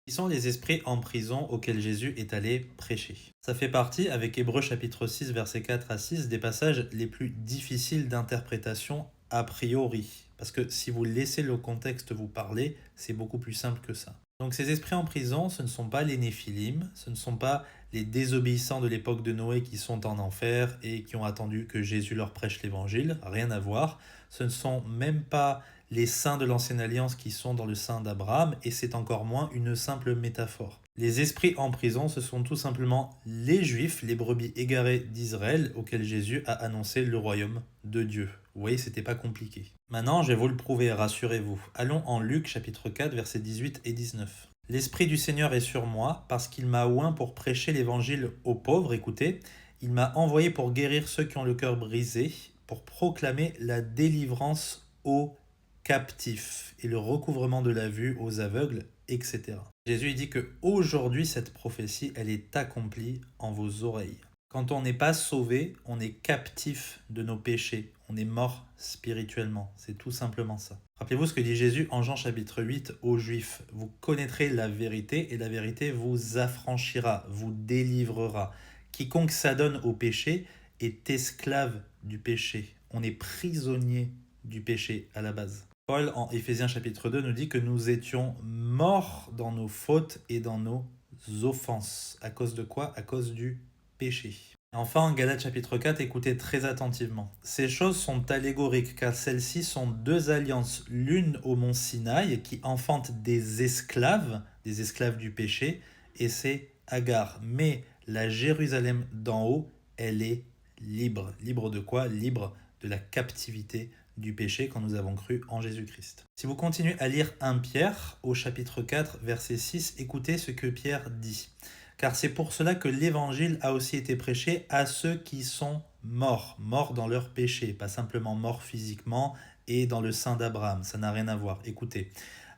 Qui sont les esprits en prison auxquels Jésus est allé prêcher. Ça fait partie, avec Hébreux chapitre 6, versets 4 à 6, des passages les plus difficiles d'interprétation a priori. Parce que si vous laissez le contexte vous parler, c'est beaucoup plus simple que ça. Donc ces esprits en prison, ce ne sont pas les Néphilim, ce ne sont pas les désobéissants de l'époque de Noé qui sont en enfer et qui ont attendu que Jésus leur prêche l'évangile, rien à voir. Ce ne sont même pas les saints de l'ancienne alliance qui sont dans le sein d'Abraham, et c'est encore moins une simple métaphore. Les esprits en prison, ce sont tout simplement les Juifs, les brebis égarées d'Israël, auxquels Jésus a annoncé le royaume de Dieu. Vous voyez, c'était pas compliqué. Maintenant, je vais vous le prouver, rassurez-vous. Allons en Luc chapitre 4, versets 18 et 19. L'Esprit du Seigneur est sur moi, parce qu'il m'a oint pour prêcher l'évangile aux pauvres, écoutez, il m'a envoyé pour guérir ceux qui ont le cœur brisé, pour proclamer la délivrance aux captifs et le recouvrement de la vue aux aveugles, etc. Jésus dit que aujourd'hui cette prophétie, elle est accomplie en vos oreilles. Quand on n'est pas sauvé, on est captif de nos péchés, on est mort spirituellement, c'est tout simplement ça. Rappelez-vous ce que dit Jésus en Jean chapitre 8 aux Juifs. Vous connaîtrez la vérité et la vérité vous affranchira, vous délivrera. Quiconque s'adonne au péché est esclave du péché. On est prisonnier du péché à la base. Paul, en Éphésiens chapitre 2, nous dit que nous étions morts dans nos fautes et dans nos offenses. À cause de quoi? À cause du péché. Enfin, en Galates chapitre 4, écoutez très attentivement. Ces choses sont allégoriques, car celles-ci sont deux alliances, l'une au mont Sinaï, qui enfante des esclaves du péché, et c'est Agar. Mais la Jérusalem d'en haut, elle est libre. Libre de quoi? Libre de la captivité du péché quand nous avons cru en Jésus-Christ. Si vous continuez à lire 1 Pierre au chapitre 4, verset 6, écoutez ce que Pierre dit. Car c'est pour cela que l'évangile a aussi été prêché à ceux qui sont morts, morts dans leur péché, pas simplement morts physiquement et dans le sein d'Abraham, ça n'a rien à voir. Écoutez,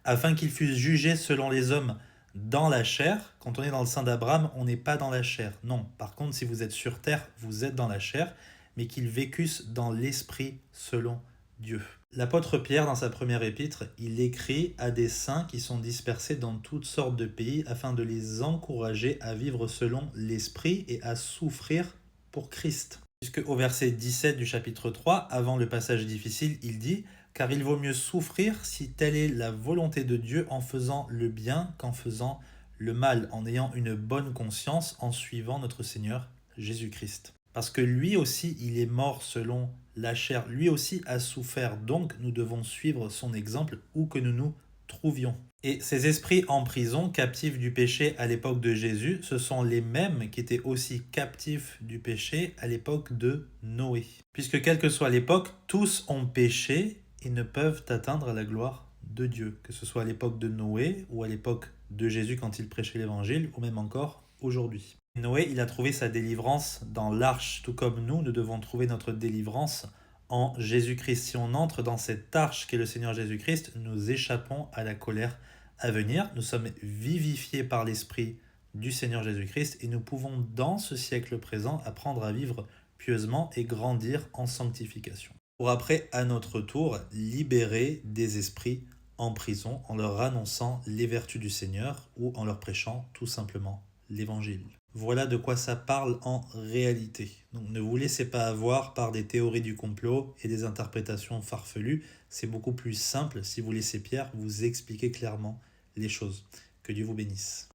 afin qu'ils fussent jugés selon les hommes dans la chair. Quand on est dans le sein d'Abraham, on n'est pas dans la chair. Non, par contre, si vous êtes sur terre, vous êtes dans la chair, mais qu'ils vécussent dans l'esprit selon Dieu. L'apôtre Pierre, dans sa première épître, il écrit à des saints qui sont dispersés dans toutes sortes de pays afin de les encourager à vivre selon l'esprit et à souffrir pour Christ. Puisque au verset 17 du chapitre 3, avant le passage difficile, il dit « Car il vaut mieux souffrir si telle est la volonté de Dieu en faisant le bien qu'en faisant le mal, en ayant une bonne conscience, en suivant notre Seigneur Jésus-Christ. » Parce que lui aussi, il est mort selon la chair. Lui aussi a souffert, donc nous devons suivre son exemple où que nous nous trouvions. Et ces esprits en prison, captifs du péché à l'époque de Jésus, ce sont les mêmes qui étaient aussi captifs du péché à l'époque de Noé. Puisque quelle que soit l'époque, tous ont péché et ne peuvent atteindre la gloire de Dieu. Que ce soit à l'époque de Noé ou à l'époque de Jésus quand il prêchait l'évangile, ou même encore aujourd'hui. Noé, il a trouvé sa délivrance dans l'arche, tout comme nous devons trouver notre délivrance en Jésus-Christ. Si on entre dans cette arche qu'est le Seigneur Jésus-Christ, nous échappons à la colère à venir. Nous sommes vivifiés par l'Esprit du Seigneur Jésus-Christ et nous pouvons, dans ce siècle présent, apprendre à vivre pieusement et grandir en sanctification. Pour après, à notre tour, libérer des esprits en prison en leur annonçant les vertus du Seigneur ou en leur prêchant tout simplement l'Évangile. Voilà de quoi ça parle en réalité. Donc ne vous laissez pas avoir par des théories du complot et des interprétations farfelues. C'est beaucoup plus simple si vous laissez Pierre vous expliquer clairement les choses. Que Dieu vous bénisse.